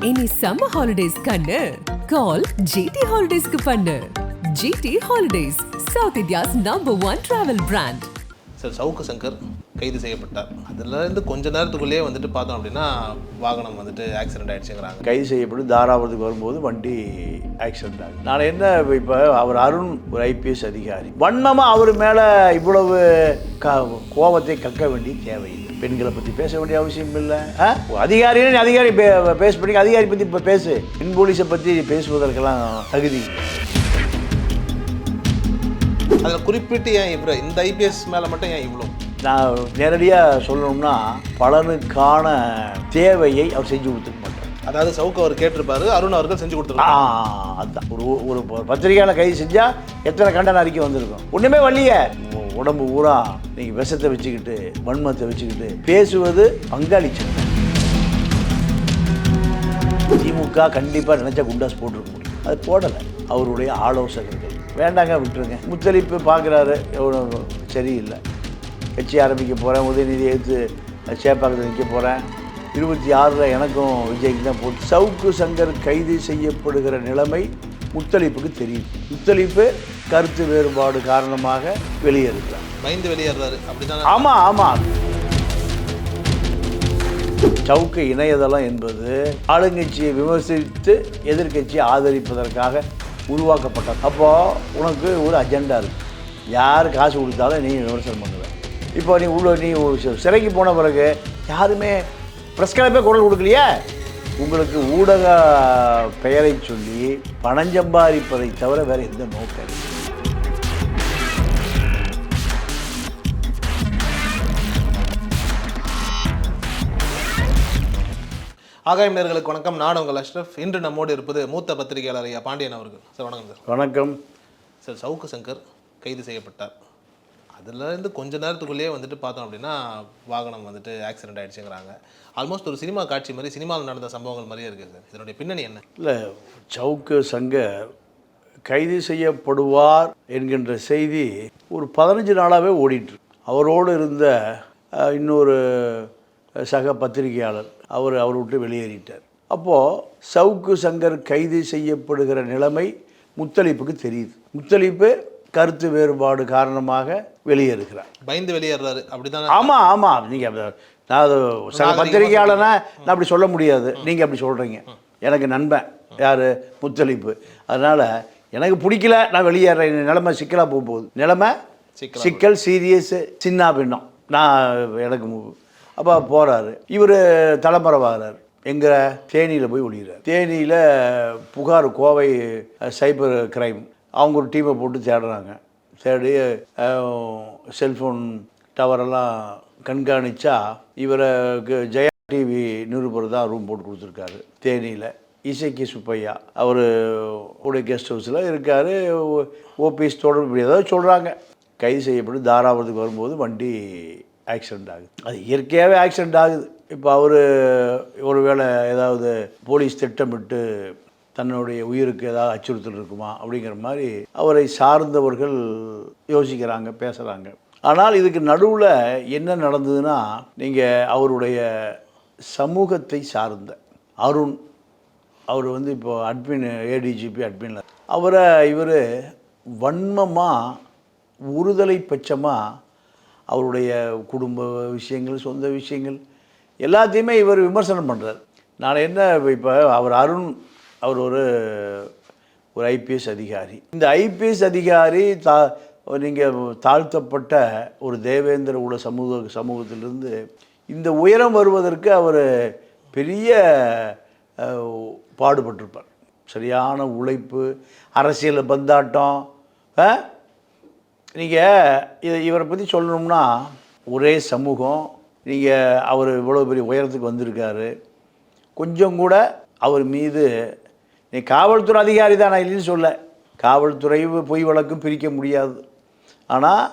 இனி summer holidays கண்ணு கால் GT ஹாலிடேஸ்க்கு பண்ணு. GT holidays, south India's #1 travel brand. சார் சவுக்கு சங்கர் கைது செய்யப்பட்டார். அதுலேருந்து கொஞ்ச நேரத்துக்குள்ளேயே வந்துட்டு பார்த்தோம் அப்படின்னா வாகனம் வந்துட்டு ஆக்சிடென்ட் ஆகிடுச்சுங்கிறாங்க. கைது செய்யப்பட்டு தாராபுரத்துக்கு வரும்போது வண்டி ஆக்சிடென்ட் ஆகுது. நான் என்ன இப்போ அவர் அருண் ஒரு ஐபிஎஸ் அதிகாரி, வன்மமாக அவர் மேலே இவ்வளவு கோபத்தை கக்க வேண்டிய தேவையில்லை. பெண்களை பற்றி பேச வேண்டிய அவசியம் இல்லை. அதிகாரின்னு அதிகாரி பேச பண்ணி அதிகாரி பற்றி இப்போ பேசு. பெண் போலீஸை பற்றி பேசுவதற்கெல்லாம் தகுதி. அதில் குறிப்பிட்டு ஏன் இவ்வளோ இந்த ஐபிஎஸ் மேலே மட்டும் ஏன் இவ்வளோ? நான் நேரடியாக சொல்லணும்னா பலனுக்கான தேவையை அவர் செஞ்சு கொடுத்துக்க மாட்டார். அதாவது சவுக்கு அவர் கேட்டிருப்பாரு, அருண் அவர்கள் செஞ்சு கொடுத்துருக்காங்க. அதுதான் ஒரு பத்திரிகையாளர் கைது செஞ்சால் எத்தனை கண்டன அறிக்கை வந்திருக்கும். ஒன்றுமே வரலையே. உடம்பு பூரா நீங்கள் விஷத்தை வச்சுக்கிட்டு வன்மத்தை வச்சுக்கிட்டு பேசுவது பங்காளிச்சு. திமுக கண்டிப்பாக நினச்சா குண்டாஸ் போட்டிருக்க முடியும். அது போடலை. அவருடைய ஆலோசகர்கள் வேண்டாங்க விட்டுருங்க. முத்தளிப்பு பார்க்குறாரு, எவ்வளோ சரியில்லை. கட்சி ஆரம்பிக்க போகிறேன், உதயநிதி எடுத்து சேப்பாக்கத்தில் நிற்க போகிறேன், 26 எனக்கும் விஜய்க்கு தான் போட்டு. சவுக்கு சங்கர் கைது செய்யப்படுகிற நிலைமை முத்தளிப்புக்கு தெரியுது. முத்தளிப்பு கருத்து வேறுபாடு காரணமாக வெளியேறுகிறார், பயந்து வெளியேறாரு. அப்படிதான். ஆமாம் ஆமாம். சவுக்கு இணையதளம் என்பது ஆளுங்கட்சியை விமர்சித்து எதிர்கட்சியை ஆதரிப்பதற்காக உருவாக்கப்பட்டது. அப்போது உனக்கு ஒரு அஜெண்டா இருக்குது. யார் காசு கொடுத்தாலும் நீ விமர்சனம் பண்ணுவேன். இப்போ நீ சிறைக்கு போன பிறகு யாருமே ப்ரெஸ் கிளப்பே குரல் கொடுக்கலையே. உங்களுக்கு ஊடக பெயரை சொல்லி பணம் சம்பாதிப்பதை தவிர வேறு எந்த நோக்கம் இல்லை. ஆகாயம் நேயர்களுக்கு வணக்கம். நான் உங்கள் அஷ்ரஃப். இன்று நம்மோடு இருப்பது மூத்த பத்திரிகையாளர் ஐயா பாண்டியன் அவர்கள். சார் வணக்கம். சார் வணக்கம். சார் சவுக்கு சங்கர் கைது செய்யப்பட்டார். அதுலேருந்து கொஞ்ச நேரத்துக்குள்ளேயே வந்துட்டு பார்த்தோம் அப்படின்னா வாகனம் வந்துட்டு ஆக்சிடென்ட் ஆகிடுச்சுங்கிறாங்க. ஆல்மோஸ்ட் ஒரு சினிமா காட்சி மாதிரி, சினிமாவில் நடந்த சம்பவங்கள் மாதிரியே இருக்குது சார். இதனுடைய பின்னணி என்ன? இல்லை, சவுக்கு சங்கர் கைது செய்யப்படுவார் என்கின்ற செய்தி ஒரு 15 நாளாகவே ஓடிட்டு. அவரோடு இருந்த இன்னொரு சக பத்திரிகையாளர் அவர் விட்டு வெளியேறிட்டார். அப்போது சவுக்கு சங்கர் கைது செய்யப்படுகிற நிலைமை முத்தளிப்புக்கு தெரியுது. முத்தளிப்பு கருத்து வேறுபாடு காரணமாக வெளியேறுகிறார், பயந்து வெளியேறாரு. அப்படிதான். ஆமாம் ஆமாம். நீங்கள் நான் அது சக பத்திரிகையாளனா நான் அப்படி சொல்ல முடியாது. நீங்கள் அப்படி சொல்கிறீங்க. எனக்கு நண்பன் யார்? முத்தளிப்பு. அதனால் எனக்கு பிடிக்கல, நான் வெளியேறேன். நிலைமை சிக்கலாக போகுது. நிலைமை சிக்கல், சீரியஸு, சின்ன பின்னம். எனக்கு அப்போ போகிறாரு. இவர் தலைமறைவாகிறார். எங்கே? தேனியில் போய் ஒழிகிறார். தேனியில் புகார், கோவை சைபர் கிரைம் அவங்க ஒரு டீமை போட்டு தேடுறாங்க. தேடி செல்ஃபோன் டவரெல்லாம் கண்காணித்தா இவருக்கு ஜெயா டிவி நிருபர் தான் ரூம் போட்டு கொடுத்துருக்காரு தேனியில். இசைக்கு சுப்பையா அவர் உடைய கெஸ்ட் ஹவுஸில் இருக்கார். ஓபிஎஸ் தொடர்பு இப்படி ஏதாவது சொல்கிறாங்க. கைது செய்யப்பட்டு தாராபுரத்துக்கு வரும்போது வண்டி ஆக்சிடெண்ட் ஆகுது. அது இயற்கையாகவே ஆக்சிடெண்ட் ஆகுது. இப்போ அவர் ஒரு வேளை ஏதாவது போலீஸ் திட்டமிட்டு தன்னுடைய உயிருக்கு ஏதாவது அச்சுறுத்தல் இருக்குமா அப்படிங்கிற மாதிரி அவரை சார்ந்தவர்கள் யோசிக்கிறாங்க, பேசுகிறாங்க. ஆனால் இதுக்கு நடுவில் என்ன நடந்ததுன்னா, நீங்கள் அவருடைய சமூகத்தை சார்ந்த அருண், அவர் இப்போ அட்மின், ஏடிஜிபி அட்மினில் இவர் வன்மமாக ஒருதலை பட்சமாக அவருடைய குடும்ப விஷயங்கள், சொந்த விஷயங்கள் எல்லாத்தையுமே இவர் விமர்சனம் பண்ணுறார். நான் என்ன இப்போ அவர் ஒரு ஐபிஎஸ் அதிகாரி. இந்த ஐபிஎஸ் அதிகாரி நீங்கள் தாழ்த்தப்பட்ட ஒரு தேவேந்திர உள்ள சமூகத்திலிருந்து இந்த உயரம் வருவதற்கு அவர் பெரிய பாடுபட்டிருப்பார். சரியான உழைப்பு, அரசியல் பந்தாட்டம். நீங்கள் இவரை பற்றி சொல்லணும்னா ஒரே சமூகம். அவர் இவ்வளோ பெரிய உயரத்துக்கு வந்திருக்காரு. கொஞ்சம் கூட அவர் மீது நீ காவல்துறை அதிகாரி தான், நான் இல்லைன்னு சொல்ல. காவல்துறை பொய் வழக்கும் பிரிக்க முடியாது. ஆனால்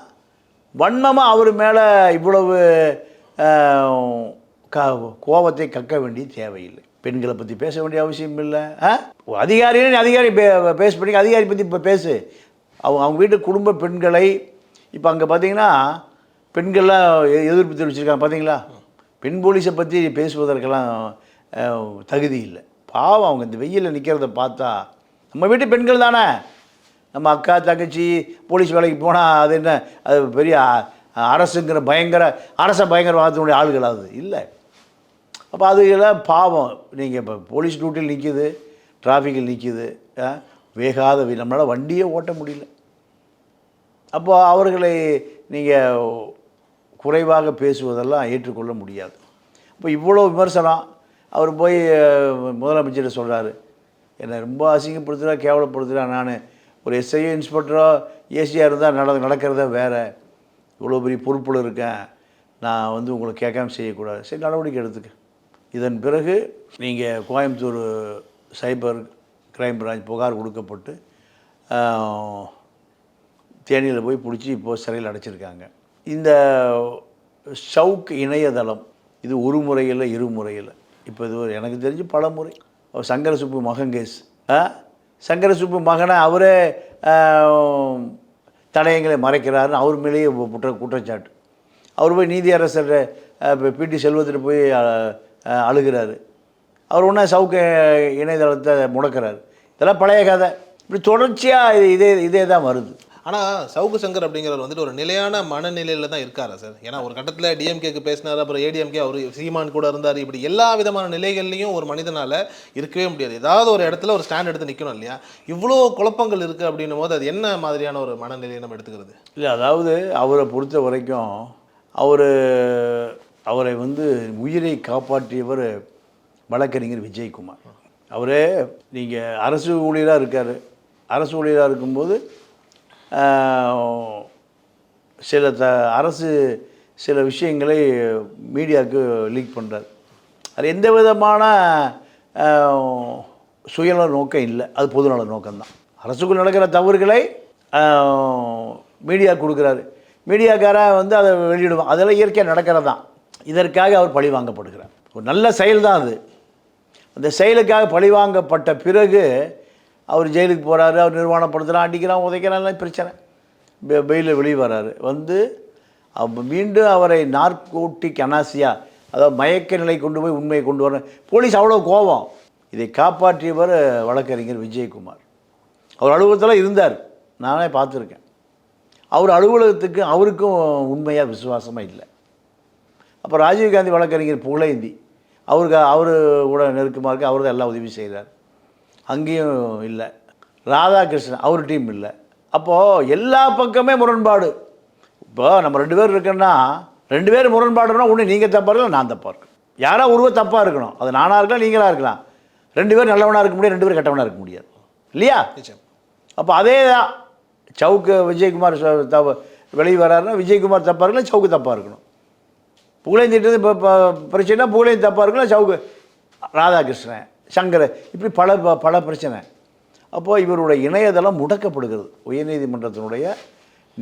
வன்மமாக அவர் மேலே இவ்வளவு கோபத்தை கக்க வேண்டிய தேவையில்லை. பெண்களை பற்றி பேச வேண்டிய அவசியம் இல்லை. அதிகாரின்னு அதிகாரி பேச பண்ணி அதிகாரி பற்றி இப்போ பேசு. அவங்க வீட்டு குடும்ப பெண்களை இப்போ அங்கே பார்த்தீங்கன்னா பெண்கள்லாம் எதிர்ப்பு தெரிவிச்சிருக்காங்க. பார்த்தீங்களா? பெண் போலீஸை பற்றி பேசுவதற்கெல்லாம் தகுதி இல்லை. பாவம் அவங்க இந்த வெயிலில் நிற்கிறத பார்த்தா, நம்ம வீட்டு பெண்கள் தானே, நம்ம அக்கா தங்கச்சி போலீஸ் வேலைக்கு போனால் அது என்ன, அது பெரிய அரசுங்கிற பயங்கரவாதத்தினுடைய ஆளுகள் அது இல்லை. அப்போ அதுக்கெல்லாம் பாவம். நீங்கள் இப்போ போலீஸ் டியூட்டியில் நிற்கிது, டிராஃபிக்கில் நிற்கிது, வேகாத நம்மளால் வண்டியே ஓட்ட முடியல. அப்போ அவர்களை நீங்கள் குறைவாக பேசுவதெல்லாம் ஏற்றுக்கொள்ள முடியாது. இப்போ இவ்வளோ விமர்சனம் அவர் போய் முதலமைச்சர் சொல்கிறாரு, என்னை ரொம்ப அசிங்கப்படுத்துகிறா, கேவலப்படுத்துகிறா, நான் ஒரு எஸ்ஐயோ இன்ஸ்பெக்டரோ ஏசியாக இருந்தால் நடக்கிறத வேறு, இவ்வளோ பெரிய பொறுப்பில் இருக்கேன், நான் வந்து உங்களை கேட்காம செய்யக்கூடாது, சரி நடவடிக்கை எடுத்துக்க. இதன் பிறகு நீங்கள் கோயம்புத்தூர் சைபர் கிரைம் பிரான்ச் புகார் கொடுக்கப்பட்டு தேனியில் போய் பிடிச்சி இப்போது சிறையில் அடைச்சிருக்காங்க. இந்த ஷவுக் இணையதளம் இது ஒரு முறையில் இரு முறையில், இப்போ இது எனக்கு தெரிஞ்சு பல முறை. சங்கர சுப்பு மகன் கேஸ், சங்கர சுப்பு மகனை அவரே தடயங்களை மறைக்கிறாருன்னு அவர் மேலேயே குற்றச்சாட்டு. அவர் போய் நீதியரசர் பிடி செல்வத்திட்டு போய் அழுகிறாரு. அவர் ஒன்றா சவுக்கு இணையதளத்தை முடக்கிறாரு. இதெல்லாம் பழைய கதை. இப்படி தொடர்ச்சியாக இதே தான் வருது. ஆனால் சவுக்கு சங்கர் அப்படிங்கிறவர் வந்துட்டு ஒரு நிலையான மனநிலையில் தான் இருக்காரா சார்? ஏன்னா ஒரு கட்டத்தில் டிஎம்கேக்கு பேசினார், அப்புறம் ஏடிஎம்கே அவர் சீமான் கூட இருந்தார். இப்படி எல்லா விதமான நிலைகள்லையும் ஒரு மனிதனால் இருக்கவே முடியாது. ஏதாவது ஒரு இடத்துல ஒரு ஸ்டாண்ட் எடுத்து நிற்கணும் இல்லையா? இவ்வளோ குழப்பங்கள் இருக்குது அப்படின்னும் போது அது என்ன மாதிரியான ஒரு மனநிலையை நம்ம எடுத்துக்கிறது? இல்லை, அதாவது அவரை பொறுத்த வரைக்கும் அவரை வந்து உயிரை காப்பாற்றியவர் வழக்கறிஞர் விஜயகுமார். அவரே நீங்கள் அரசு ஊழியராக இருக்கார். அரசு ஊழியராக இருக்கும்போது அரசு சில விஷயங்களை மீடியாவுக்கு லீக் பண்ணுறார். அது எந்த விதமான சுயநல நோக்கம் இல்லை, அது பொதுநல நோக்கம்தான். அரசுக்குள் நடக்கிற தவறுகளை மீடியா கொடுக்குறாரு. மீடியாக்காரன் வந்து அதை வெளியிடுவான். அதெல்லாம் இயற்கையாக நடக்கிறது தான். இதற்காக அவர் பழி வாங்கப்படுகிறார். ஒரு நல்ல செயல் தான் அது. அந்த செயலுக்காக பழி வாங்கப்பட்ட பிறகு அவர் ஜெயிலுக்கு போகிறாரு. அவர் நிர்வாணப்படுத்துகிறான், அடிக்கிறான், உதைக்கிறான், பிரச்சனை. பெயிலில் வெளியே வர்றாரு. வந்து மீண்டும் அவரை நார்கோட்டிக் அனாசியா, அதாவது மயக்க நிலை கொண்டு போய் உண்மையை கொண்டு வர போலீஸ் அவ்வளோ கோபம். இதை காப்பாற்றியவர் வழக்கறிஞர் விஜயகுமார். அவர் அலுவலகத்தில் இருந்தார், நானே பார்த்துருக்கேன். அவர் அலுவலகத்துக்கு அவருக்கும் உண்மையாக விசுவாசமாக இல்லை. அப்போ ராஜீவ்காந்தி வழக்கறிஞர் புகழேந்தி அவர் கூட நெருக்கமாக இருக்க, அவர் தான் எல்லாம் உதவி செய்கிறார். அங்கேயும் இல்லை. ராதாகிருஷ்ணன் அவர் டீம் இல்லை. அப்போது எல்லா பக்கமே முரண்பாடு. இப்போ நம்ம 2 பேர் இருக்கோன்னா 2 பேர் முரண்பாடுனா ஒன்று நீங்கள் தப்பாக இருக்கலாம், நான் தப்பாக இருக்கணும். யாரோ ஒருவர் தப்பாக இருக்கணும். அது நானாக இருக்கலாம், நீங்களாக இருக்கலாம். 2 பேர் நல்லவனாக இருக்க முடியாது, 2 பேர் கெட்டவனாக இருக்க முடியாது இல்லையா? அப்போ அதே தான் சவுக்கு விஜயகுமார் வெளியே வர்றாருன்னா விஜயகுமார் தப்பாக இருக்கலாம், சவுக்கு தப்பாக இருக்கணும். புகழேந்திட்டு இப்போ பிரச்சனைனா புகழேந்தி தப்பாக இருக்கலாம், சவுக்கு ராதாகிருஷ்ணன் சங்கர் இப்படி பல பிரச்சனை. அப்போது இவருடைய இணையதளம் முடக்கப்படுகிறது. உயர்நீதிமன்றத்தினுடைய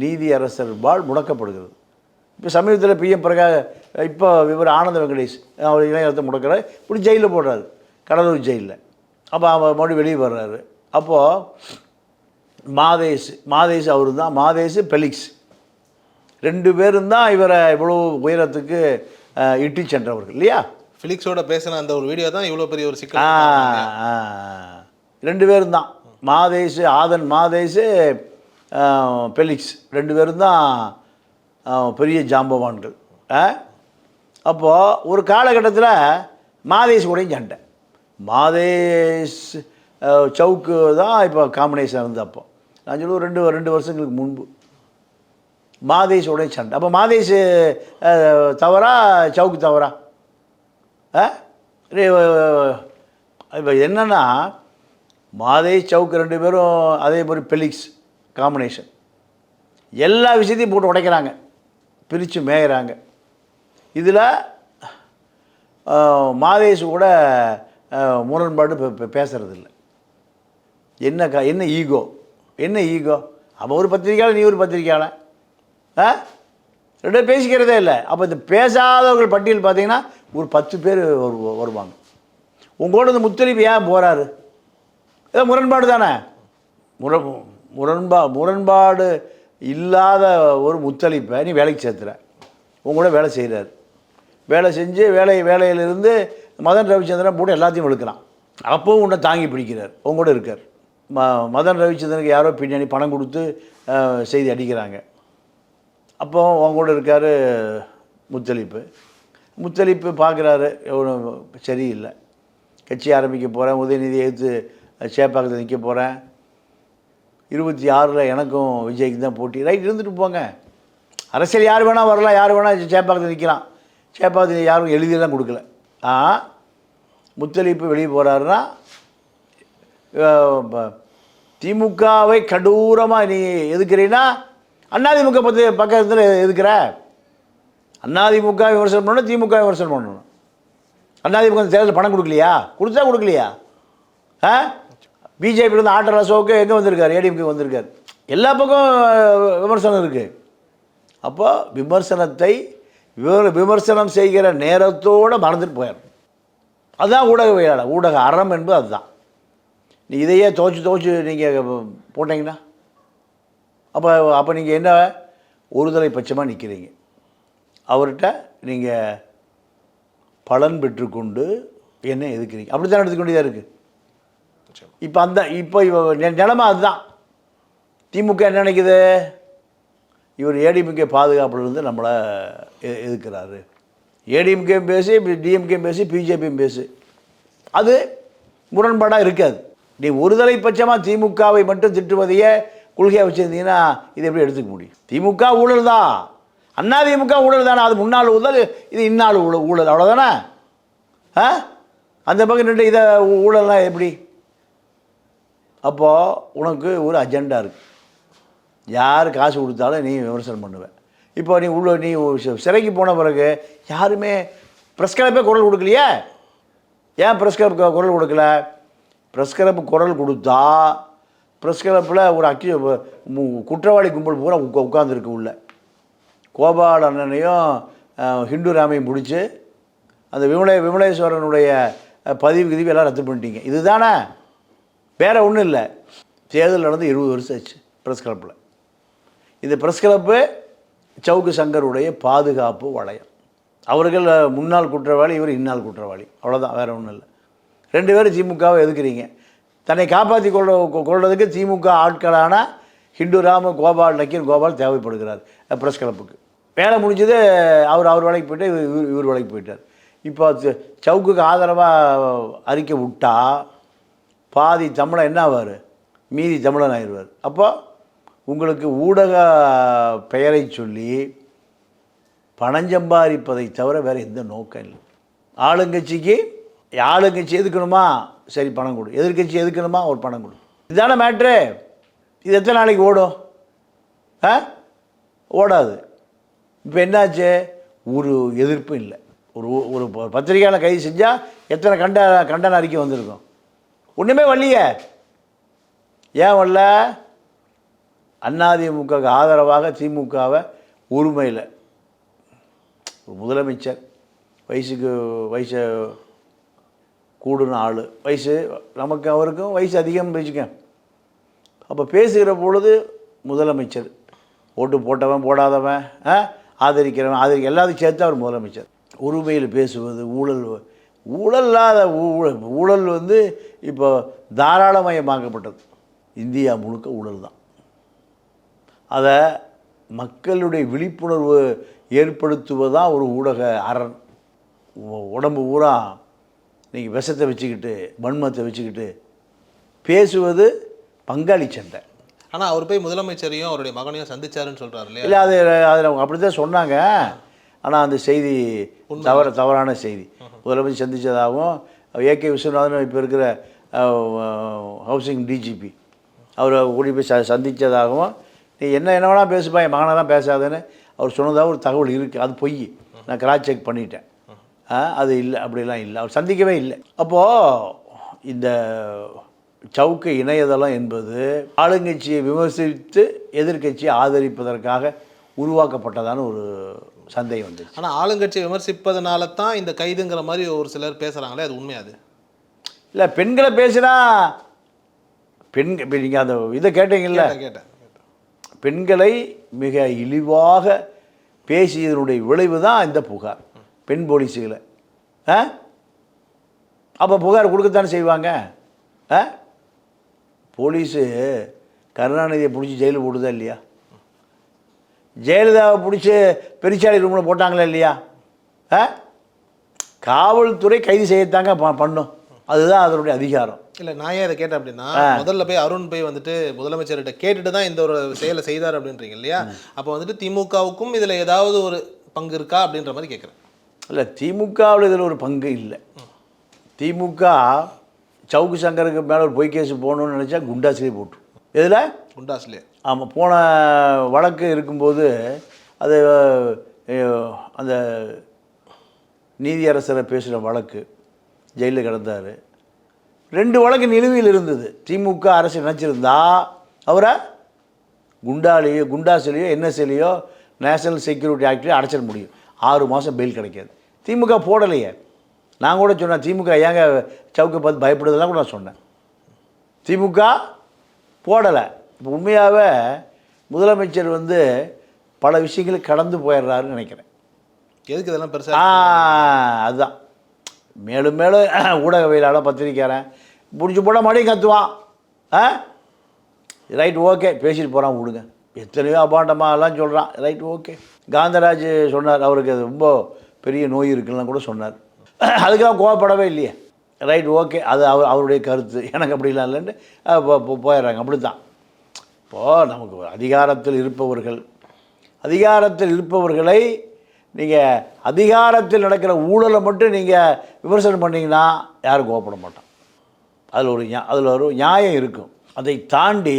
நீதியரசர்பால் முடக்கப்படுகிறது. இப்போ சமீபத்தில் பிஎம் பிரகாஷ், இப்போ இவர் ஆனந்த வெங்கடேஷ் அவர் இணையதளத்தை முடக்கிறார். இப்படி ஜெயிலில் போடுறாரு, கடலூர் ஜெயிலில். அப்போ அவர் மறுபடியும் வெளியே வர்றாரு. அப்போது மாதேஷ் அவர் தான், மாதேஷ் பெலிக்ஸ் 2 பேரும் தான் இவரை இவ்வளோ உயரத்துக்கு இட்டி சென்றவர்கள் இல்லையா? ஃபிலிக்ஸோட பேசின அந்த ஒரு வீடியோ தான் இவ்வளோ பெரிய ஒரு சிக்கல். 2 பேரும் தான், மாதேஷ் பெலிக்ஸ் 2 பேரும் தான் பெரிய ஜாம்பவான்கள். அப்போது ஒரு காலகட்டத்தில் மாதேஷ் கூடயும் சண்டை. மாதேஷ் சவுக்கு தான் இப்போ காம்பினேஷன் இருந்து. அப்போ நான் சொல்லுவேன் 2 வருஷங்களுக்கு முன்பு மாதேஷோடைய சண்டை. அப்போ மாதேஷ் தவறா சவுக்கு தவறா? இப்போ என்னென்னா மாதேஷ் சவுக்கு 2 பேரும் அதே மாதிரி பெலிக்ஸ் காம்பினேஷன் எல்லா விஷயத்தையும் போட்டு உடைக்கிறாங்க, பிரித்து மேயிறாங்க. இதில் மாதேஷ் கூட முரண்பாடு பேசுகிறதில்ல. என்ன ஈகோ? அவன் ஒரு பத்திரிக்கையாளர், நீ ஒரு பத்திரிக்கையாளர், 2 பேர் பேசிக்கிறதே இல்லை. அப்போ இந்த பேசாதவர்கள் பட்டியல் பார்த்தீங்கன்னா ஒரு 10 பேர் வருவாங்க. உங்களோட இந்த முத்தலிப்பு ஏன் போகிறாரு? ஏதோ முரண்பாடு தானே. முரண்பாடு இல்லாத ஒரு முத்தலிப்பை நீ வேலைக்கு சேர்த்துற, உங்களோட வேலை செய்கிறார். வேலை செஞ்சு வேலையிலிருந்து மதன் ரவிச்சந்திரன் போட்டு எல்லாத்தையும் வெளுக்கிறான். அப்போவும் உன்னை தாங்கி பிடிக்கிறார், உங்க கூட இருக்கார். மதன் ரவிச்சந்திரனுக்கு யாரோ பின்னாடி பணம் கொடுத்து செய்தி அடிக்கிறாங்க. அப்போ அவங்க கூட இருக்கார் முத்தலிப்பு. முத்தலிப்பு பார்க்குறாரு, சரியில்லை, கட்சி ஆரம்பிக்க போகிறேன், உதயநிதியை எடுத்து சேப்பாக்கத்தில் நிற்க போகிறேன், 26 எனக்கும் விஜய்க்கு தான் போட்டி, ரைட் இருந்துட்டு போங்க, அரசியல் யார் வேணால் வரலாம், யார் வேணால் சேப்பாக்கத்தில் நிற்கலாம், சேப்பாக்கத்தில் யாரும் எழுதியெல்லாம் கொடுக்கல. முத்தலிப்பு வெளியே போகிறாருன்னா திமுகவை கடூரமாக நீ எதுக்குறீன்னா அதிமுக பக்கத்தில் எதுக்குற? அதிமுக விமர்சனம் பண்ணணும், திமுக விமர்சனம் பண்ணணும். அதிமுக தேர்தலில் பணம் கொடுக்கலையா? கொடுக்கலையா? பிஜேபி வந்து ஆட்டர் அசோக்கு எங்கே வந்திருக்காரு? ஏடிஎம்கே வந்திருக்காரு. எல்லா பக்கம் விமர்சனம் இருக்குது. அப்போ விமர்சனத்தை விமர்சனம் செய்கிற நேரத்தோடு மறந்துட்டு போயிடும். அதுதான் ஊடகவியலாளர், ஊடக அறம் என்பது அதுதான். நீ இதையே துவச்சி நீங்கள் போட்டிங்கன்னா அப்போ நீங்கள் என்ன ஒருதலை பட்சமாக நிற்கிறீங்க. அவர்கிட்ட நீங்கள் பலன் பெற்றுக்கொண்டு என்ன எதுக்குறீங்க, அப்படி தான் எடுத்துக்க வேண்டியதாக இருக்குது. இப்போ நிலைமை அதுதான். திமுக என்ன நினைக்குது? இவர் ஏடிஎம்கே பாதுகாப்புலேருந்து நம்மளை எதுக்குறாரு. ஏடிஎம்கேயும் பேசி, டிஎம்கேயும் பேசி, பிஜேபியும் பேசி, அது முரண்பாடாக இருக்காது. நீ ஒருதலை பட்சமாக திமுகவை மட்டும் திட்டுவதையே கொள்கையாக வச்சுருந்தீங்கன்னா இது எப்படி எடுத்துக்க முடியும்? திமுக ஊழல் தான், அதிமுக ஊழல் தானே, அது முன்னாள் ஊழல், இது இந்நாள் ஊழல், அவ்வளோதானே. அந்த பக்கம் நின்று இதை ஊழல்னால் எப்படி? அப்போது உனக்கு ஒரு அஜெண்டா இருக்குது. யார் காசு கொடுத்தாலும் நீ விமர்சனம் பண்ணுவேன். இப்போ நீ சிறைக்கு போன பிறகு யாருமே ப்ரெஸ் கிளப்பே குரல் கொடுக்கலையே. ஏன் ப்ரெஸ் கிளப் குரல் கொடுக்கல? ப்ரெஸ் கிளப்பு குரல் கொடுத்தா ப்ரெஸ் கிளப்பில் ஒரு குற்றவாளி கும்பல் பூரா உட்காந்துருக்கு உள்ள. கோபால் அண்ணனையும் ஹிந்து ராமையும் பிடிச்சி அந்த விமலேஸ்வரனுடைய பதிவு எல்லாம் ரத்து பண்ணிட்டீங்க. இதுதானே, வேறு ஒன்றும் இல்லை. தேர்தல் நடந்து 20 வருஷம் ஆச்சு ப்ரெஸ் கிளப்பில். இந்த ப்ரெஸ் கிளப்பு சவுக்கு சங்கருடைய பாதுகாப்பு வளையம். அவர்கள் முன்னாள் குற்றவாளி, இவர் இந்நாள் குற்றவாளி, அவ்வளோதான், வேறு ஒன்றும் இல்லை. 2 பேரும் திமுகவை எதுக்குறீங்க. தன்னை காப்பாற்றி கொள்வதற்கு திமுக ஆட்களான ஹிந்து ராம, கோபால், நக்கீர் கோபால் தேவைப்படுகிறார் ப்ரெஸ் கிளப்புக்கு. வேலை முடிஞ்சது, அவர் வேலைக்கு போயிட்டார், இவர் வேலைக்கு போயிட்டார். இப்போ சவுக்குக்கு ஆதரவாக அறிக்கை விட்டால் பாதி தமிழன் என்ன ஆவார்? மீதி தமிழன் ஆயிடுவார். அப்போ உங்களுக்கு ஊடக பெயரை சொல்லி பணஞ்சம்பாதிப்பதை தவிர வேறு எந்த நோக்கம் இல்லை. ஆளுங்கட்சி எதுக்கணுமா, சரி பணம் கொடு. எதிர்கட்சி எதுக்கணுமா, ஒரு பணம் கொடு. இதுதானே மேட்ரு. இது எத்தனை நாளைக்கு ஓடும்? ஓடாது. இப்போ என்னாச்சு? ஒரு எதிர்ப்பும் இல்லை. ஒரு பத்திரிகையாளர் கைது செஞ்சால் எத்தனை கண்டன அறிக்கை வந்திருக்கும்? ஒன்றுமே வரலையே. ஏன் வரல? அதிமுகவுக்கு ஆதரவாக திமுகவை உரிமையில் ஒரு முதலமைச்சர் வயசு கூடுன ஆள், வயசு நமக்கு அவருக்கும் வயசு அதிகம் வச்சுக்க. அப்போ பேசுகிற பொழுது முதலமைச்சர், ஓட்டு போட்டவன் போடாதவன், ஆதரிக்கிறவன் எல்லாத்தையும் சேர்த்து அவர் முதலமைச்சர். உரிமையில் பேசுவது ஊழல் வந்து இப்போ தாராளமயமாக்கப்பட்டது. இந்தியா முழுக்க ஊழல் தான். அதை மக்களுடைய விழிப்புணர்வு ஏற்படுத்துவதான் ஒரு ஊடக அரண். உடம்பு பூரா நீங்கள் விஷத்தை வச்சுக்கிட்டு, வன்மத்தை வச்சுக்கிட்டு பேசுவது பங்காளி சண்டை. ஆனால் அவர் போய் முதலமைச்சரையும் அவருடைய மகனையும் சந்திச்சாருன்னு சொல்கிறாரு இல்லையா? இல்லை, அதில் அப்படி தான் சொன்னாங்க. ஆனால் அந்த செய்தி தவறான செய்தி. முதலமைச்சர் சந்தித்ததாகவும், ஏகே விஸ்வநாதன் இப்போ இருக்கிற ஹவுசிங் டிஜிபி அவரை ஓடி போய் சந்தித்ததாகவும், நீ என்ன வேணால் பேசுப்பா, என் மகனை தான் பேசாதுன்னு அவர் சொன்னதாக ஒரு தகவல் இருக்குது. அது பொய். நான் கிராஸ் செக் பண்ணிட்டேன். அது இல்லை, அப்படிலாம் இல்லை, அவர் சந்திக்கவே இல்லை. அப்போது இந்த சவுக்கு இணையதளம் என்பது ஆளுங்கட்சியை விமர்சித்து எதிர்கட்சியை ஆதரிப்பதற்காக உருவாக்கப்பட்டதான ஒரு சந்தேகம் வந்துச்சு. ஆனால் ஆளுங்கட்சியை விமர்சிப்பதனால தான் இந்த கைதுங்கிற மாதிரி ஒரு சிலர் பேசுகிறாங்களே, அது உண்மையாது? இல்லை, பெண்களை பேசுனா இப்போ நீங்கள் அந்த இதை கேட்டீங்கல்ல, கேட்டேன். பெண்களை மிக இழிவாக பேசியதனுடைய விளைவு தான் இந்த புகார். பெண் போலீஸுகளை அப்போ புகார் கொடுக்கத்தானே செய்வாங்க. போலீஸு கருணாநிதியை பிடிச்சி ஜெயிலில் போடுதா இல்லையா? ஜெயலலிதாவை பிடிச்சி பெருச்சாளி ரூமில் போட்டாங்களா இல்லையா? காவல்துறை கைது செய்யத்தாங்க பண்ணும். அதுதான் அதனுடைய அதிகாரம். இல்லை, நான் ஏன் இதை கேட்டேன் அப்படின்னா, முதல்ல போய் அருண் போய் வந்துட்டு முதலமைச்சர்கிட்ட கேட்டுட்டு தான் இந்த ஒரு செயலை செய்தார் அப்படின்றீங்க இல்லையா? அப்போ வந்துட்டு திமுகவுக்கும் இதில் ஏதாவது ஒரு பங்கு இருக்கா அப்படின்ற மாதிரி கேட்குறேன். இல்லை, திமுகவில் இதில் ஒரு பங்கு இல்லை. திமுக சவுக்கு சங்கருக்கு மேலே ஒரு பொய் கேஸு போகணுன்னு நினச்சா குண்டாசிலே போட்டு. எதில்? குண்டாஸ்லேயே. ஆமாம், போன வழக்கு இருக்கும்போது அது அந்த நீதியரசரை பேசுகிற வழக்கு ஜெயிலில் கிடந்தார். 2 வழக்கு நிலுவையில் இருந்தது. திமுக அரசு நினச்சிருந்தா அவரை குண்டாசிலையோ என்எஸ்எலையோ நேஷனல் செக்யூரிட்டி ஆக்ட்லேயோ அடைச்சிட முடியும். 6 மாதம் பெயில் கிடைக்காது. திமுக போடலையே. நான் கூட சொன்னேன், திமுக ஏங்க சவுக்கை பார்த்து பயப்படுறதெல்லாம் கூட நான் சொன்னேன். திமுக போடலை. இப்போ உண்மையாகவே முதலமைச்சர் பல விஷயங்களை கடந்து போயிடுறாருன்னு நினைக்கிறேன். எதுக்கு இதெல்லாம் பெருசாக? அதுதான் மேலும் மேலும் ஊடகவியலாளர் பத்திரிக்கையாரன் முடிச்சு போட மறுபடியும் கற்றுவான். ரைட், ஓகே, பேசிட்டு போகிறான், விடுங்க. எத்தனையோ அபாண்டமாக எல்லாம் சொல்கிறான். Right, okay. காந்தராஜ் சொன்னார், அவருக்கு அது ரொம்ப பெரிய நோய் இருக்குலாம் கூட சொன்னார். அதுக்காக கோவப்படவே இல்லையே. ரைட், ஓகே, அது அவருடைய கருத்து, எனக்கு அப்படிலாம் இல்லைன்ட்டு போயிடுறாங்க. அப்படி தான் இப்போது நமக்கு அதிகாரத்தில் இருப்பவர்களை நீங்கள் அதிகாரத்தில் நடக்கிற ஊழலை மட்டும் நீங்கள் விமர்சனம் பண்ணிங்கன்னா யாரும் கோவப்பட மாட்டான். அதில் ஒரு நியாயம் இருக்கும். அதை தாண்டி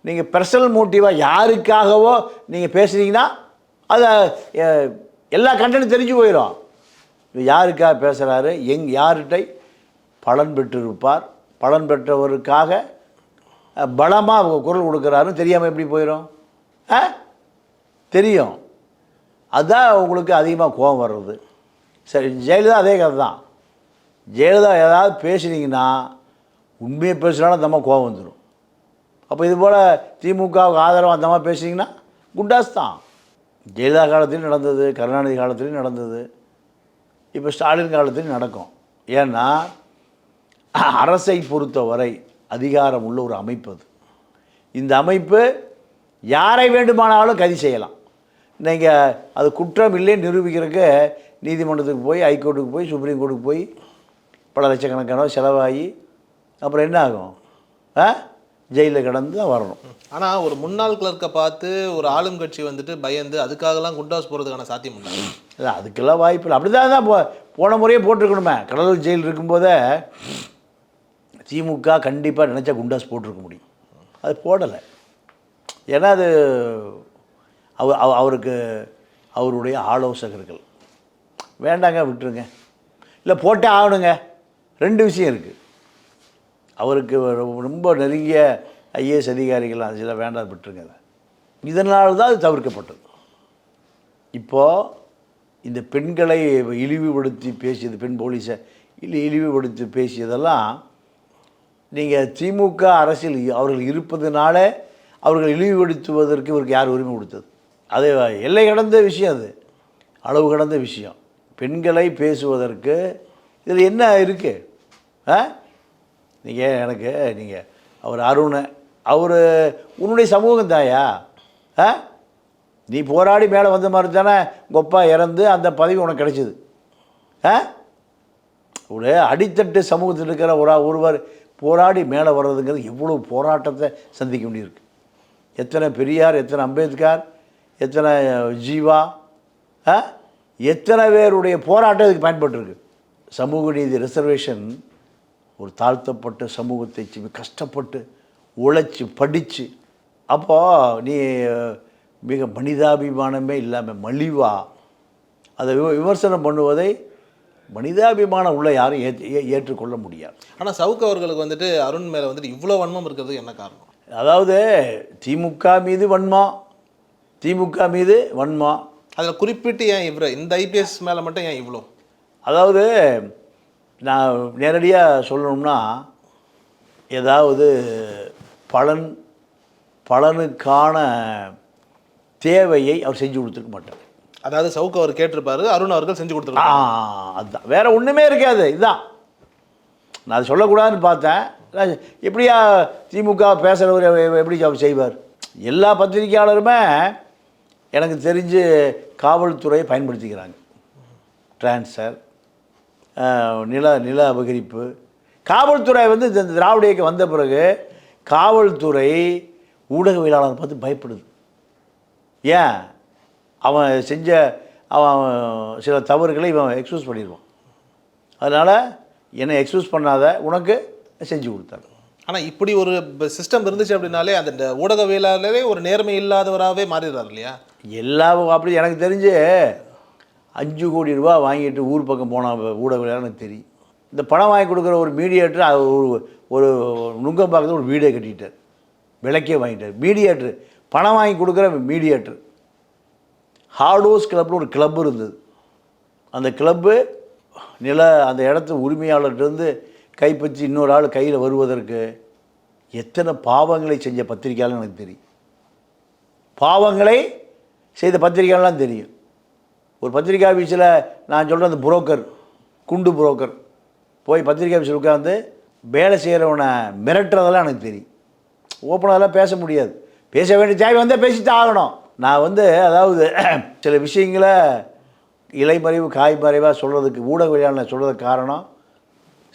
நீங்கள் பர்சனல் மோட்டிவாக யாருக்காகவோ நீங்கள் பேசுனீங்கன்னா அதை எல்லா கண்டனும் தெரிஞ்சு போயிடும். யாருக்காக பேசுகிறாரு, யார்கிட்ட பலன் பெற்றிருப்பார், பலன் பெற்றவருக்காக பலமாக குரல் கொடுக்குறாருன்னு தெரியாமல் எப்படி போயிடும்? தெரியும். அதுதான் உங்களுக்கு அதிகமாக கோபம் வர்றது. சரி, ஜெயலலிதா அதே கதை தான். ஜெயலலிதா ஏதாவது பேசுனீங்கன்னா உண்மையை பேசுனாலும் அந்த மாதிரி கோபம் வந்துடும். அப்போ இதுபோல் திமுகவுக்கு ஆதரவு அந்த மாதிரி பேசுனீங்கன்னா குண்டாஸ் தான். ஜெயலலிதா காலத்துலையும் நடந்தது, கருணாநிதி காலத்துலையும் நடந்தது, இப்போ ஸ்டாலின் காலத்துலையும் நடக்கும். ஏன்னா அரசை பொறுத்தவரை அதிகாரம் உள்ள ஒரு அமைப்பு அது. இந்த அமைப்பு யாரை வேண்டுமானாலும் கைது செய்யலாம். நீங்கள் அது குற்றம் இல்லைன்னு நிரூபிக்கிறதுக்கு நீதிமன்றத்துக்கு போய், ஹைகோர்ட்டுக்கு போய், சுப்ரீம் கோர்ட்டுக்கு போய் பல லட்சக்கணக்கான செலவாகி அப்புறம் என்ன ஆகும்? ஜெயிலில் கிடந்து தான் வரணும். ஆனால் ஒரு முன்னாள் கிளர்க்கை பார்த்து ஒரு ஆளும் கட்சி பயந்து அதுக்காகலாம் குண்டாஸ் போகிறதுக்கான சாத்தியம் உண்டா? இல்லை, அதுக்கெல்லாம் வாய்ப்பு இல்லை. அப்படி தான் போன முறையே போட்டிருக்கணுமே. கடலூர் ஜெயில் இருக்கும்போதே திமுக கண்டிப்பாக நினச்சா குண்டாஸ் போட்டிருக்க முடியும். அது போடலை. ஏன்னா அது அவருக்கு அவருடைய ஆலோசகர்கள் வேண்டாங்க, விட்டுருங்க. இல்லை, போட்டே ஆகணுங்க. 2 விஷயம் இருக்குது. அவருக்கு ரொம்ப நெருங்கிய ஐஏஎஸ் அதிகாரிகள் சில வேண்டாம், விட்டுருங்க. இதனால தான் அது தவிர்க்கப்பட்டது. இப்போது இந்த பெண்களை இழிவுபடுத்தி பேசியது, பெண் போலீஸை இழிவுபடுத்தி பேசியதெல்லாம் நீங்கள் திமுக அரசியல் அவர்கள் இருப்பதுனால அவர்கள் இழிவுபடுத்துவதற்கு இவருக்கு யார் உரிமை கொடுத்தது? அது எல்லை கடந்த விஷயம், அது அளவு கடந்த விஷயம். பெண்களை பேசுவதற்கு இதில் என்ன இருக்குது? நீங்கள் அவர் அருணை, அவர் உன்னுடைய சமூகம் தாயா? நீ போராடி மேலே வந்த மாதிரி தானே கொப்பா இறந்து அந்த பதவி உனக்கு கிடைச்சிது. ஒரு அடித்தட்டு சமூகத்தில் இருக்கிற ஒருவர் போராடி மேலே வர்றதுங்கிறது எவ்வளோ போராட்டத்தை சந்திக்க வேண்டியிருக்கு. எத்தனை பெரியார், எத்தனை அம்பேத்கர், எத்தனை ஜீவா, எத்தனை பேருடைய போராட்டம் இதுக்கு பயன்பட்டுருக்கு. சமூக நீதி ரிசர்வேஷன் ஒரு தாழ்த்தப்பட்ட சமூகத்தை கஷ்டப்பட்டு உழைச்சி படித்து, அப்போது நீ மிக மனிதாபிமானமே இல்லாமல் மலிவாக அதை விமர்சனம் பண்ணுவதை மனிதாபிமானம் உள்ள யாரும் ஏற்றுக்கொள்ள முடியாது. ஆனால் சவுக்கு அவர்களுக்கு அருண் மேலே இவ்வளோ வன்மம் இருக்கிறது என்ன காரணம்? அதாவது திமுக மீது வன்மம், திமுக மீது வன்மம். அதில் குறிப்பிட்டு ஏன் இந்த ஐபிஎஸ் மேலே மட்டும் ஏன் இவ்வளோ? அதாவது நான் நேரடியாக சொல்லணும்னா, ஏதாவது பலனுக்கான தேவையை அவர் செஞ்சு கொடுத்துருக்க மாட்டார். அதாவது சவுக்கு அவர் கேட்டிருப்பாரு, அருண் அவர்கள் செஞ்சு கொடுத்துருக்காங்க. அதுதான், வேற ஒன்றுமே இருக்காது. இதுதான் நான் அது சொல்லக்கூடாதுன்னு பார்த்தேன். எப்படியா திமுக பேசுகிறவர் எப்படி அவர் செய்வார்? எல்லா பத்திரிகையாளருமே எனக்கு தெரிஞ்சு காவல்துறையை பயன்படுத்திக்கிறாங்க. டிரான்ஸ்ஃபர், நில அபகரிப்பு. காவல்துறை வந்து இந்த திராவிட இயக்கம் வந்த பிறகு காவல்துறை ஊடகவியலாளரை பார்த்து பயப்படுது. ஏன்? அவன் சில தவறுகளை இவன் எக்ஸ்கியூஸ் பண்ணிடுவான். அதனால் என்னை எக்ஸ்கியூஸ் பண்ணாத, உனக்கு செஞ்சு கொடுத்தாரு. ஆனால் இப்படி ஒரு சிஸ்டம் இருந்துச்சு அப்படின்னாலே அந்த ஊடகவியலாளரே ஒரு நேர்மை இல்லாதவராகவே மாறிடுறாரு இல்லையா? அப்படி எனக்கு தெரிஞ்சு 5 கோடி ரூபா வாங்கிட்டு ஊர் பக்கம் போன ஊடகவியலாளர் எனக்கு தெரியும். இந்த பணம் வாங்கி கொடுக்குற ஒரு மீடியேட்டர் ஒரு நுங்கம்பாக்கத்தில் ஒரு வீடே கட்டிட்டார், விலைக்கே வாங்கிட்டார். மீடியேட்டர், பணம் வாங்கி கொடுக்குற மீடியேட்டர். ஹார்டோஸ் கிளப்னு ஒரு கிளப்பு இருந்தது. அந்த கிளப்பு அந்த இடத்து உரிமையாளர்கிட்டருந்து கைப்பற்றி இன்னொரு ஆள் கையில் வருவதற்கு எத்தனை பாவங்களை செஞ்ச பத்திரிகையாளர் எனக்கு தெரியும். பாவங்களை செய்த பத்திரிகையாளர்லாம் தெரியும். ஒரு பத்திரிகை ஆஃபீஸில் நான் சொல்கிற அந்த புரோக்கர், குண்டு புரோக்கர் போய் பத்திரிகை ஆஃபீஸில் உட்காந்து வேலை செய்கிறவனை மிரட்டுறதெல்லாம் எனக்கு தெரியும். ஓப்பனதெல்லாம் பேச முடியாது, பேச வேண்டிய தேவை வந்தால் பேசித்தான் ஆகணும். நான் அதாவது சில விஷயங்களை இலைமறைவு காய்மறைவாக சொல்கிறதுக்கு ஊடகவியலாளர் சொல்கிறதுக்கு காரணம்,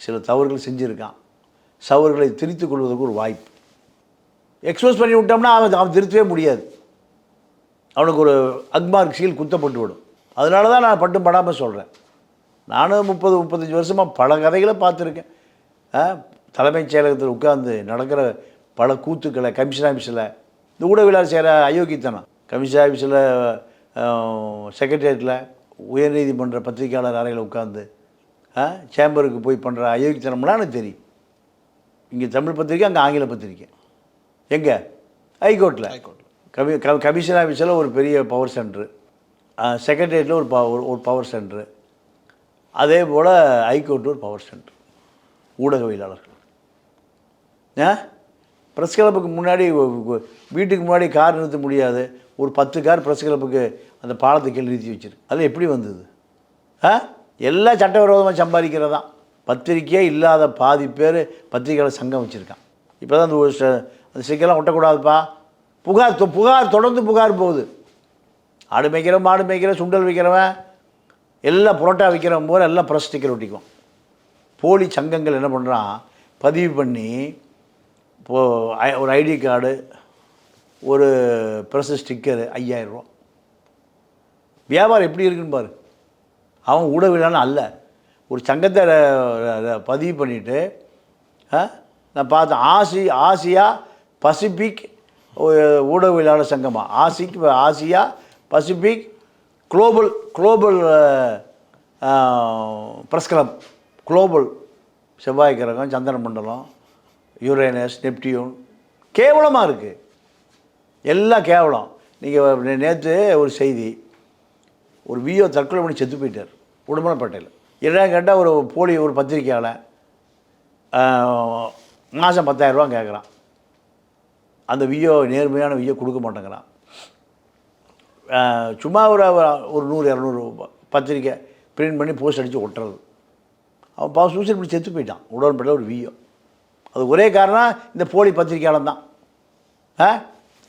சில தவறுகள் செஞ்சுருக்கான், தவறுகளை திருத்திக் கொள்வதற்கு ஒரு வாய்ப்பு. எக்ஸ்போஸ் பண்ணி விட்டோம்னா அவன் திருத்தவே முடியாது. அவனுக்கு ஒரு அக்மார்க் சீல் குத்தப்பட்டு விடும். அதனால தான் நான் பட்டும் படாமல் சொல்கிறேன். நானும் 30-35 வருஷமாக பல கதைகளை பார்த்துருக்கேன். தலைமைச் செயலகத்தில் உட்கார்ந்து நடக்கிற பல கூத்துக்களை, கமிஷன் ஆஃபீஸில் இந்த ஊடகவியலாளர் செய்கிற அயோக்கியத்தனம், கமிஷன் ஆஃபீஸில் செக்ரட்டேரியட்டில் உயர்நீதிமன்ற பத்திரிகையாளர் அறையில் உட்காந்து சேம்பருக்கு போய் பண்ணுற அயோக்கியத்தனம்லாம் எனக்கு தெரியும். இங்கே தமிழ் பத்திரிக்கை, அங்கே ஆங்கில பத்திரிக்கை. எங்கே? ஹைகோர்ட்டில். கமிஷன் ஆஃபீஸில் ஒரு பெரிய பவர் சென்ட்ரு, செக்ரட்டேரியட்டில் ஒரு பவர் சென்ட்ரு, அதே போல் ஹைகோர்ட்டில் ஒரு பவர் சென்ட்ரு. ஊடகவியலாளர்கள் ப்ரெஸ் கிளப்புக்கு முன்னாடி, வீட்டுக்கு முன்னாடி கார் நிறுத்த முடியாது, ஒரு 10 கார் ப்ரெஸ் கிளப்புக்கு அந்த பாலத்துக்கு நிறுத்தி வச்சிருக்கு. அதில் எப்படி வந்தது? எல்லாம் சட்டவிரோதமாக சம்பாதிக்கிறதான். பத்திரிக்கையே இல்லாத பாதி பேர் பத்திரிகையாளர் சங்கம் வச்சுருக்கான். இப்போ தான் அந்த சிக்கெல்லாம் ஒட்டக்கூடாதுப்பா. புகார் தொடர்ந்து புகார் போகுது. ஆடு மேய்க்கிறவன், மாடு மேய்க்கிறவன், சுண்டல் வைக்கிறவன், எல்லாம் புரோட்டா வைக்கிறவன் போல எல்லாம் ப்ரெஸ் ஸ்டிக்கர் ஒட்டிக்குவான். போலி சங்கங்கள் என்ன பண்ணுறான், பதிவு பண்ணி இப்போது ஒரு ஐடி கார்டு, ஒரு ப்ரெஸ் ஸ்டிக்கரு 5000 ரூபா. வியாபாரம் எப்படி இருக்குன்னு பாரு. அவன் ஊடகவியலாளர் அல்ல, ஒரு சங்கத்தை பதிவு பண்ணிவிட்டு நான் பார்த்தேன். ஆசியா பசிபிக் ஊடகவியலாளர் சங்கமா, Asia Pacific global press club, global, செவ்வாய் கிரகம், சந்திர மண்டலம், யுரேனஸ், நெப்டியூன். கேவலமாக இருக்குது, எல்லாம் கேவலம். நீங்கள் நேற்று ஒரு செய்தி, ஒரு விஓ தற்கொலை பண்ணி செத்து போயிட்டார் உடுமலைப்பேட்டையில். என்ன கேட்டால் ஒரு பத்திரிக்கையாளர் மாதம் 10,000 ரூபா கேட்குறான். அந்த விஓ நேர்மையான விஓ கொடுக்க மாட்டேங்கிறான். சும்மா ஒரு 100-200 பத்திரிக்கை பிரிண்ட் பண்ணி போஸ்ட் அடித்து ஒட்டுறது. அவன் சூசைட் பண்ணி செத்து போயிட்டான் உடன்பட்ட ஒரு விஓ. அது ஒரே காரணம் இந்த போலி பத்திரிக்கையாளர் தான்.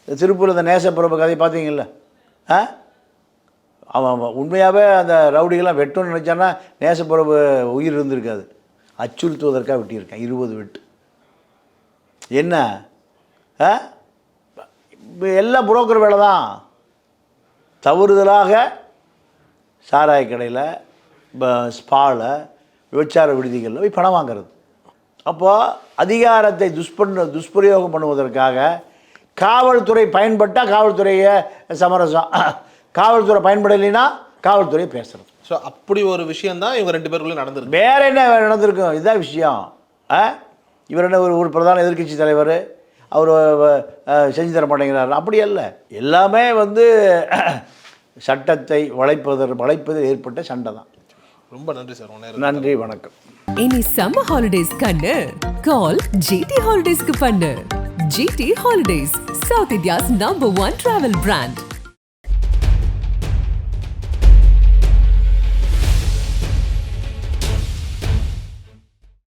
திருப்பூரில் இந்த நேசப்பிரபு கதையை பார்த்தீங்கல்ல, அவன் உண்மையாகவே அந்த ரவுடிகள்லாம் வெட்டணும்னு நினச்சான்னா நேசப்பிரபு உயிர் இருந்திருக்காது. அச்சுறுத்துவதற்காக வெட்டியிருக்கேன் 20 வெட்டு. என்ன எல்லாம் புரோக்கர் வேலை தான். தவறுதலாக சாராய கடையில், ஸ்பாவில், விபச்சார விடுதிகளில் போய் பணம் வாங்கிறது. அப்போது அதிகாரத்தை துஷ்பிரயோகம் பண்ணுவதற்காக காவல்துறை பயன்பட்டால் காவல்துறையை சமரசம், காவல்துறை பயன்படலைன்னா காவல்துறையை பேசுகிறது. ஸோ அப்படி ஒரு விஷயந்தான் இவங்க 2 பேருக்குள்ளே நடந்திருக்கு. வேறு என்ன நடந்திருக்கும்? இதுதான் விஷயம். இவர் என்ன ஒரு பிரதான எதிர்க்கட்சி தலைவர், அவர் செஞ்சு தர மாட்டேங்கிறார். அப்படி அல்ல, எல்லாமே சட்டத்தை வளைப்பதில் ஏற்பட்ட சண்டை தான். ரொம்ப நன்றி சார். நன்றி, வணக்கம். இனி சம்மர் ஹாலிடேஸ் கண்ணு கால் ஜிடி ஹாலிடேஸ்க்கு பண்ணு. GT holidays, south India's number 1 travel brand.